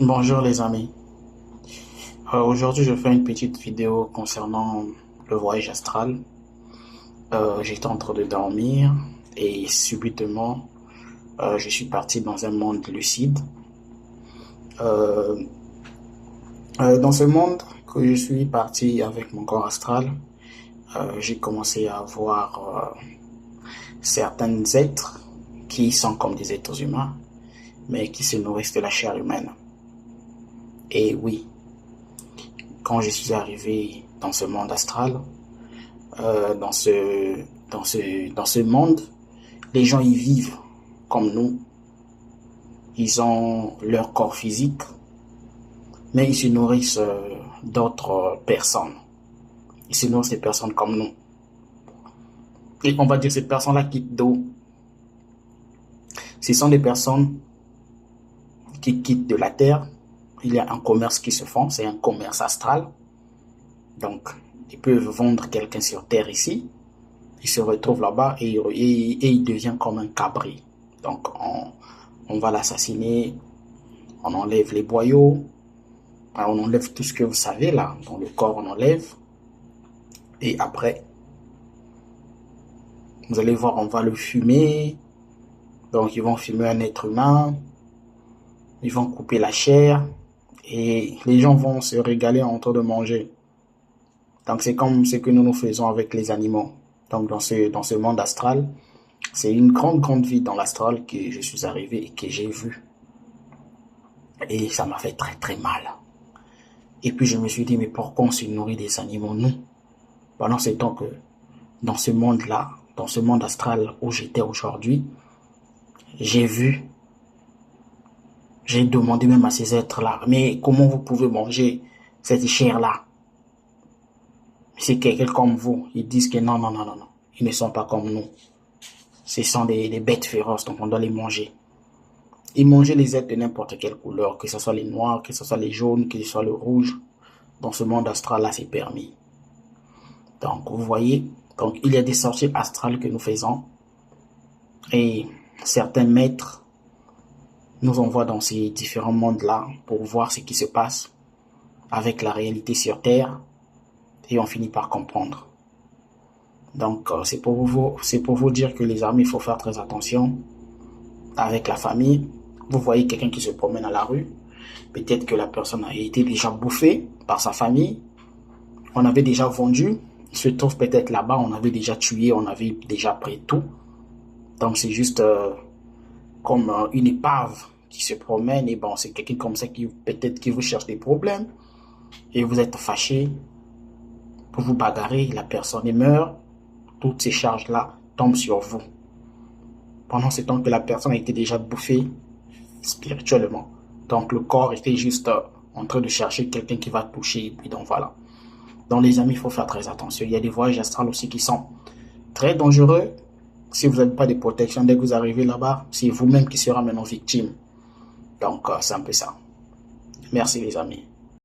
Bonjour les amis. Aujourd'hui je fais une petite vidéo concernant le voyage astral. J'étais en train de dormir et subitement je suis parti dans un monde lucide. Euh, dans ce monde que je suis parti avec mon corps astral, j'ai commencé à voir certains êtres qui sont comme des êtres humains, mais qui se nourrissent de la chair humaine. Et oui, quand je suis arrivé dans ce monde astral, dans ce monde, les gens y vivent comme nous. Ils ont leur corps physique, mais ils se nourrissent d'autres personnes. Ils se nourrissent des personnes comme nous. Et on va dire que ces personnes-là quittent d'eau. Ce sont des personnes qui quittent de la terre. Il y a un commerce qui se fait, c'est un commerce astral. Donc, ils peuvent vendre quelqu'un sur terre ici. Il se retrouve là-bas et il devient comme un cabri. Donc, on va l'assassiner, on enlève les boyaux, on enlève tout ce que vous savez là, dans le corps on enlève. Et après, vous allez voir, on va le fumer. Donc, ils vont fumer un être humain, ils vont couper la chair et les gens vont se régaler en train de manger. Donc, c'est comme ce que nous faisons avec les animaux. Donc, dans ce monde astral, c'est une grande vie dans l'astral que je suis arrivé et que j'ai vu. Et ça m'a fait très mal. Et puis, je me suis dit, mais pourquoi on se nourrit des animaux, nous? Pendant ce temps que, dans ce monde-là, dans ce monde astral où j'étais aujourd'hui, j'ai vu, j'ai demandé même à ces êtres-là, mais comment vous pouvez manger cette chair-là? C'est quelqu'un comme vous. Ils disent que non. Ils ne sont pas comme nous. Ce sont des bêtes féroces, donc on doit les manger. Ils mangeaient les êtres de n'importe quelle couleur, que ce soit les noirs, que ce soit les jaunes, que ce soit le rouge. Dans ce monde astral-là, c'est permis. Donc, vous voyez, donc il y a des sorties astrales que nous faisons. Et certains maîtres nous envoient dans ces différents mondes-là pour voir ce qui se passe avec la réalité sur Terre. Et on finit par comprendre. Donc, c'est pour vous dire que les amis, il faut faire très attention avec la famille. Vous voyez quelqu'un qui se promène à la rue. Peut-être que la personne a été déjà bouffée par sa famille. On avait déjà vendu. Il se trouve peut-être là-bas, on avait déjà tué, on avait déjà pris tout. Donc, c'est juste comme une épave qui se promène. Et bon, c'est quelqu'un comme ça qui peut-être qui vous cherche des problèmes. Et vous êtes fâché. Pour vous bagarrer, la personne meurt. Toutes ces charges-là tombent sur vous. Pendant ce temps que la personne a été déjà bouffée spirituellement. Donc le corps était juste en train de chercher quelqu'un qui va toucher. Et puis donc voilà. Donc les amis, il faut faire très attention. Il y a des voyages astrales aussi qui sont très dangereux. Si vous n'avez pas de protection, dès que vous arrivez là-bas, c'est vous-même qui serez maintenant victime. Donc c'est un peu ça. Merci les amis.